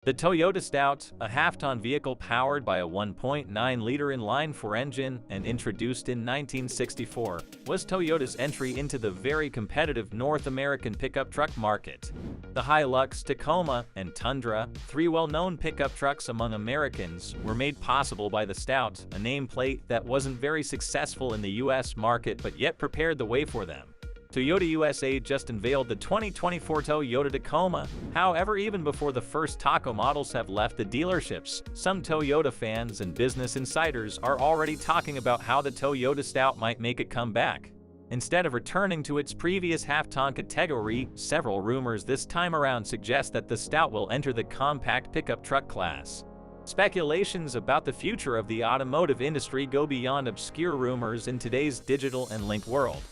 The Toyota Stout, a half-ton vehicle powered by a 1.9-liter inline-4 engine and introduced in 1964, was Toyota's entry into the very competitive North American pickup truck market. The Hilux, Tacoma, and Tundra, three well-known pickup trucks among Americans, were made possible by the Stout, a nameplate that wasn't very successful in the US market but yet prepared the way for them. Toyota USA just unveiled the 2024 Toyota Tacoma. However, even before the first Taco models have left the dealerships, some Toyota fans and business insiders are already talking about how the Toyota Stout might make a comeback. Instead of returning to its previous half-ton category, several rumors this time around suggest that the Stout will enter the compact pickup truck class. Speculations about the future of the automotive industry go beyond obscure rumors in today's digital and linked world.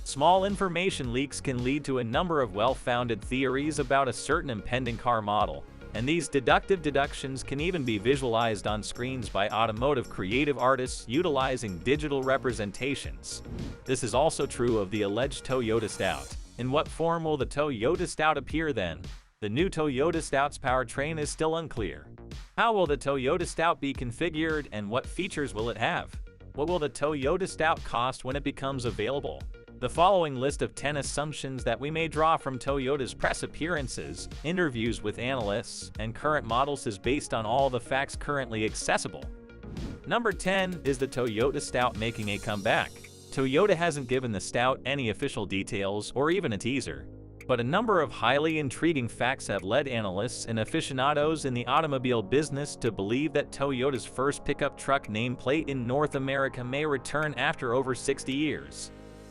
Small information leaks can lead to a number of well-founded theories about a certain impending car model, and these deductions can even be visualized on screens by automotive creative artists utilizing digital representations. This is also true of the alleged Toyota Stout. In what form will the Toyota Stout appear then? The new Toyota Stout's powertrain is still unclear. How will the Toyota Stout be configured and what features will it have? What will the Toyota Stout cost when it becomes available? The following list of 10 assumptions that we may draw from Toyota's press appearances, interviews with analysts, and current models is based on all the facts currently accessible. Number 10 is the Toyota Stout making a comeback. Toyota hasn't given the Stout any official details or even a teaser, but a number of highly intriguing facts have led analysts and aficionados in the automobile business to believe that Toyota's first pickup truck nameplate in North America may return after over 60 years.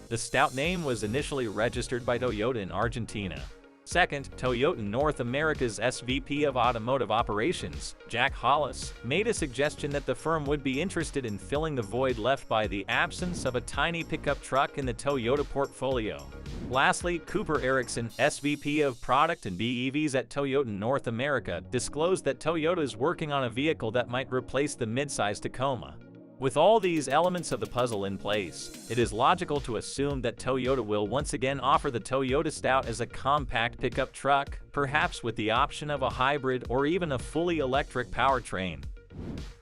The Stout name was initially registered by Toyota in Argentina. Second, Toyota North America's SVP of Automotive Operations, Jack Hollis, made a suggestion that the firm would be interested in filling the void left by the absence of a tiny pickup truck in the Toyota portfolio. Lastly, Cooper Erickson, SVP of Product and BEVs at Toyota North America, disclosed that Toyota is working on a vehicle that might replace the midsize Tacoma. With all these elements of the puzzle in place, it is logical to assume that Toyota will once again offer the Toyota Stout as a compact pickup truck, perhaps with the option of a hybrid or even a fully electric powertrain.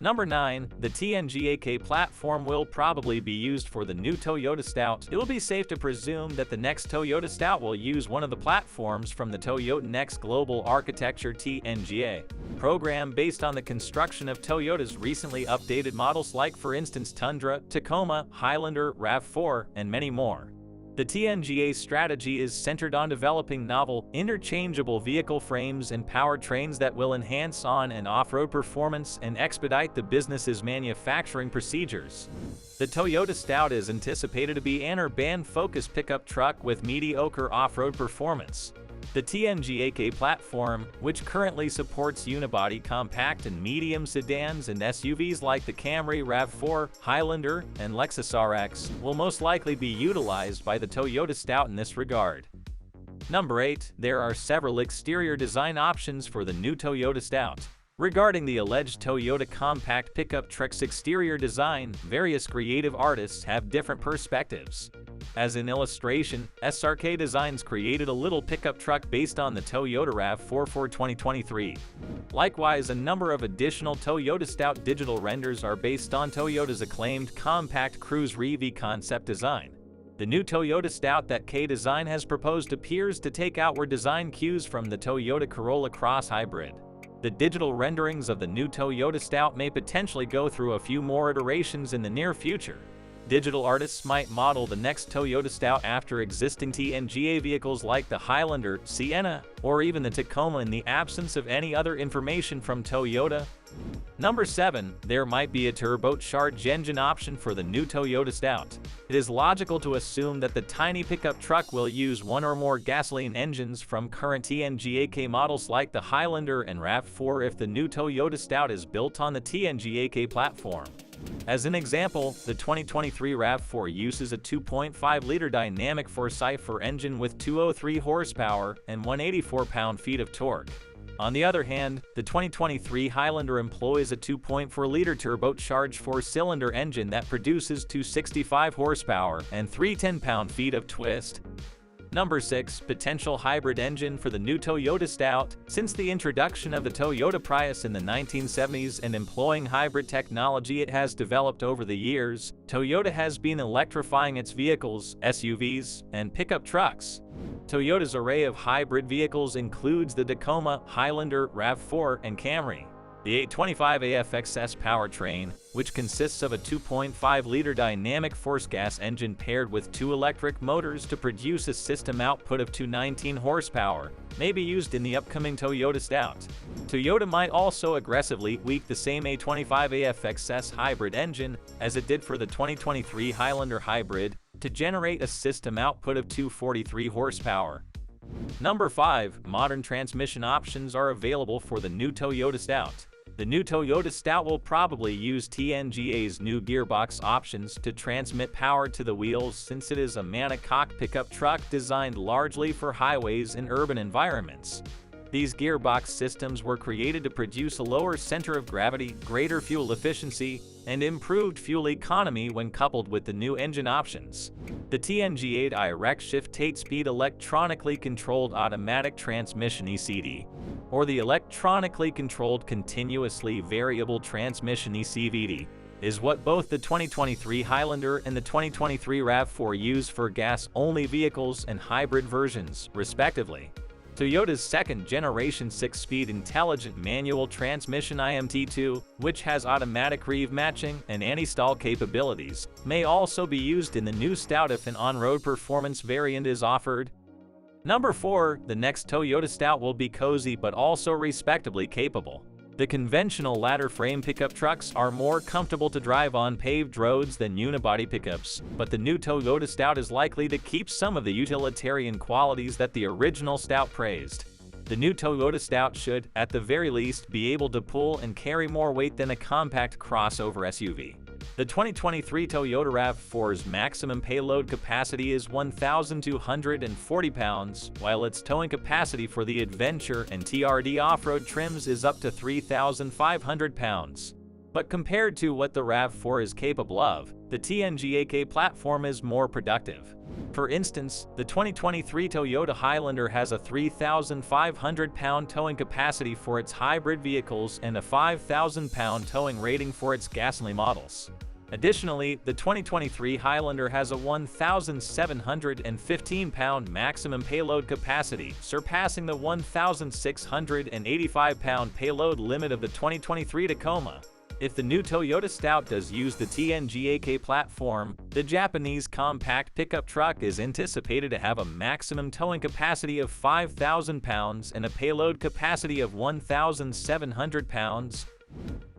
Number 9. The TNGA-K platform will probably be used for the new Toyota Stout. It will be safe to presume that the next Toyota Stout will use one of the platforms from the Toyota Next Global Architecture TNGA program based on the construction of Toyota's recently updated models like, for instance, Tundra, Tacoma, Highlander, RAV4, and many more. The TNGA strategy is centered on developing novel, interchangeable vehicle frames and powertrains that will enhance on- and off-road performance and expedite the business's manufacturing procedures. The Toyota Stout is anticipated to be an urban-focused pickup truck with mediocre off-road performance. The TNGA-K platform, which currently supports unibody compact and medium sedans and SUVs like the Camry, RAV4, Highlander, and Lexus RX, will most likely be utilized by the Toyota Stout in this regard. Number 8. There are several exterior design options for the new Toyota Stout. Regarding the alleged Toyota compact pickup truck's exterior design, various creative artists have different perspectives. As an illustration, SRK Designs created a little pickup truck based on the Toyota RAV4 for 2023. Likewise, a number of additional Toyota Stout digital renders are based on Toyota's acclaimed compact Cruise REV concept design. The new Toyota Stout that K Design has proposed appears to take outward design cues from the Toyota Corolla Cross Hybrid. The digital renderings of the new Toyota Stout may potentially go through a few more iterations in the near future. Digital artists might model the next Toyota Stout after existing TNGA vehicles like the Highlander, Sienna, or even the Tacoma in the absence of any other information from Toyota. Number 7. There might be a turbocharged engine option for the new Toyota Stout. It is logical to assume that the tiny pickup truck will use one or more gasoline engines from current TNGA-K models like the Highlander and RAV4 if the new Toyota Stout is built on the TNGA-K platform. As an example, the 2023 RAV4 uses a 2.5-liter dynamic four-cylinder engine with 203 horsepower and 184 pound-feet of torque. On the other hand, the 2023 Highlander employs a 2.4-liter turbocharged four-cylinder engine that produces 265 horsepower and 310 pound-feet of twist. Number 6. Potential hybrid engine for the new Toyota Stout. Since the introduction of the Toyota Prius in the 1970s and employing hybrid technology it has developed over the years, Toyota has been electrifying its vehicles, SUVs, and pickup trucks. Toyota's array of hybrid vehicles includes the Tacoma, Highlander, RAV4, and Camry. The 825 AFXS powertrain, which consists of a 2.5-liter dynamic force gas engine paired with 2 electric motors to produce a system output of 219 horsepower, may be used in the upcoming Toyota Stout. Toyota might also aggressively tweak the same 825 AFXS hybrid engine as it did for the 2023 Highlander Hybrid to generate a system output of 243 horsepower. Number 5. Modern transmission options are available for the new Toyota Stout. The new Toyota Stout will probably use TNGA's new gearbox options to transmit power to the wheels since it is a monocoque pickup truck designed largely for highways and urban environments. These gearbox systems were created to produce a lower center of gravity, greater fuel efficiency, and improved fuel economy when coupled with the new engine options. The TNGA Direct Shift 8-speed electronically controlled automatic transmission ECD, or the electronically controlled continuously variable transmission ECVD, is what both the 2023 Highlander and the 2023 RAV4 use for gas-only vehicles and hybrid versions, respectively. Toyota's second-generation 6-speed intelligent manual transmission IMT2, which has automatic rev matching and anti-stall capabilities, may also be used in the new Stout if an on-road performance variant is offered. Number 4. The next Toyota Stout will be cozy but also respectably capable. The conventional ladder frame pickup trucks are more comfortable to drive on paved roads than unibody pickups, but the new Toyota Stout is likely to keep some of the utilitarian qualities that the original Stout praised. The new Toyota Stout should, at the very least, be able to pull and carry more weight than a compact crossover SUV. The 2023 Toyota RAV4's maximum payload capacity is 1,240 pounds, while its towing capacity for the Adventure and TRD off-road trims is up to 3,500 pounds. But compared to what the RAV4 is capable of, the TNGA platform is more productive. For instance, the 2023 Toyota Highlander has a 3,500-pound towing capacity for its hybrid vehicles and a 5,000-pound towing rating for its gasoline models. Additionally, the 2023 Highlander has a 1,715-pound maximum payload capacity, surpassing the 1,685-pound payload limit of the 2023 Tacoma. If the new Toyota Stout does use the TNGA platform, the Japanese compact pickup truck is anticipated to have a maximum towing capacity of 5,000 pounds and a payload capacity of 1,700 pounds.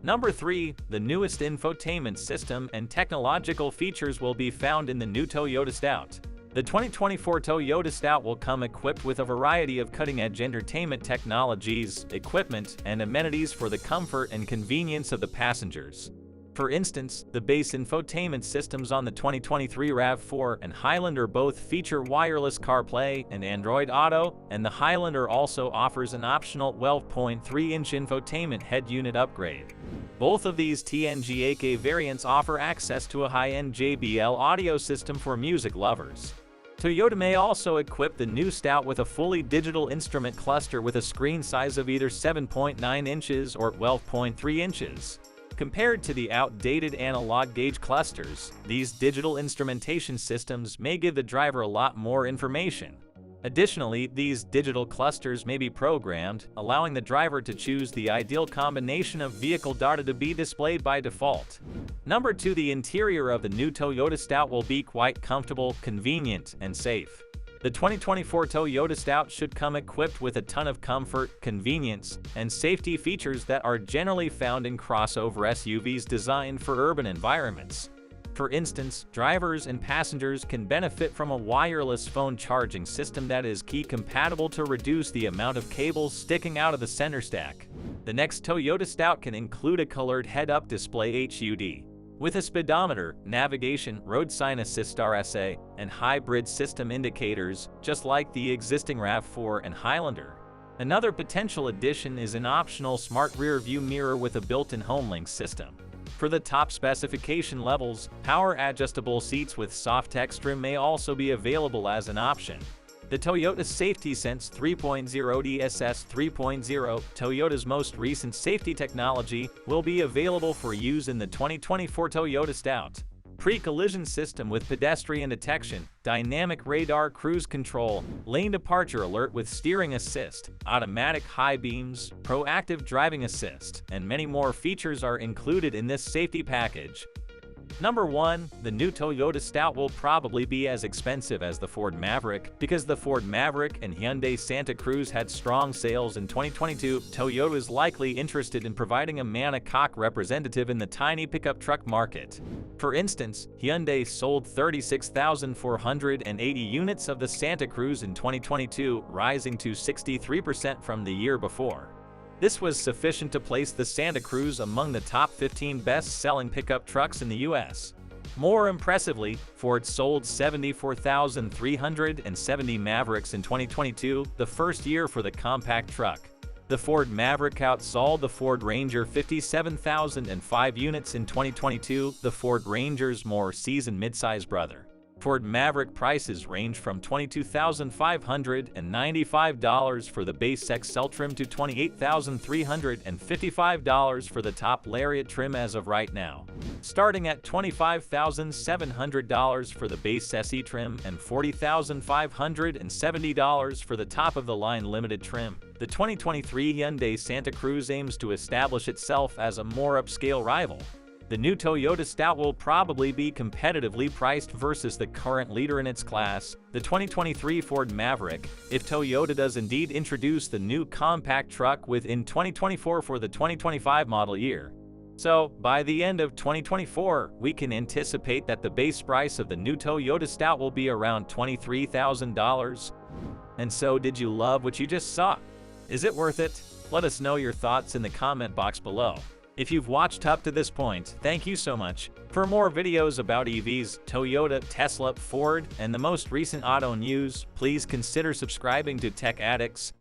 Number 3. The newest infotainment system and technological features will be found in the new Toyota Stout. The 2024 Toyota Stout will come equipped with a variety of cutting-edge entertainment technologies, equipment, and amenities for the comfort and convenience of the passengers. For instance, the base infotainment systems on the 2023 RAV4 and Highlander both feature wireless CarPlay and Android Auto, and the Highlander also offers an optional 12.3-inch infotainment head unit upgrade. Both of these TNGA variants offer access to a high-end JBL audio system for music lovers. Toyota may also equip the new Stout with a fully digital instrument cluster with a screen size of either 7.9 inches or 12.3 inches. Compared to the outdated analog gauge clusters, these digital instrumentation systems may give the driver a lot more information. Additionally, these digital clusters may be programmed, allowing the driver to choose the ideal combination of vehicle data to be displayed by default. Number 2. The interior of the new Toyota Stout will be quite comfortable, convenient, and safe. The 2024 Toyota Stout should come equipped with a ton of comfort, convenience, and safety features that are generally found in crossover SUVs designed for urban environments. For instance, drivers and passengers can benefit from a wireless phone charging system that is key-compatible to reduce the amount of cables sticking out of the center stack. The next Toyota Stout can include a colored head-up display HUD, with a speedometer, navigation, road sign assist RSA, and hybrid system indicators, just like the existing RAV4 and Highlander. Another potential addition is an optional smart rear-view mirror with a built-in HomeLink system. For the top specification levels, power-adjustable seats with soft texture may also be available as an option. The Toyota Safety Sense 3.0 DSS 3.0, Toyota's most recent safety technology, will be available for use in the 2024 Toyota Stout. Pre-collision system with pedestrian detection, dynamic radar cruise control, lane departure alert with steering assist, automatic high beams, proactive driving assist, and many more features are included in this safety package. Number 1. The new Toyota Stout will probably be as expensive as the Ford Maverick. Because the Ford Maverick and Hyundai Santa Cruz had strong sales in 2022, Toyota is likely interested in providing a monocoque representative in the tiny pickup truck market. For instance, Hyundai sold 36,480 units of the Santa Cruz in 2022, rising to 63% from the year before. This was sufficient to place the Santa Cruz among the top 15 best-selling pickup trucks in the U.S. More impressively, Ford sold 74,370 Mavericks in 2022, the first year for the compact truck. The Ford Maverick outsold the Ford Ranger 57,005 units in 2022, the Ford Ranger's more seasoned midsize brother. Ford Maverick prices range from $22,595 for the base XL trim to $28,355 for the top Lariat trim as of right now, starting at $25,700 for the base SE trim and $40,570 for the top-of-the-line limited trim. The 2023 Hyundai Santa Cruz aims to establish itself as a more upscale rival. The new Toyota Stout will probably be competitively priced versus the current leader in its class, the 2023 Ford Maverick, if Toyota does indeed introduce the new compact truck within 2024 for the 2025 model year. So, by the end of 2024, we can anticipate that the base price of the new Toyota Stout will be around $23,000. And so, did you love what you just saw? Is it worth it? Let us know your thoughts in the comment box below. If you've watched up to this point, thank you so much. For more videos about EVs, Toyota, Tesla, Ford, and the most recent auto news, please consider subscribing to Tech Addicts.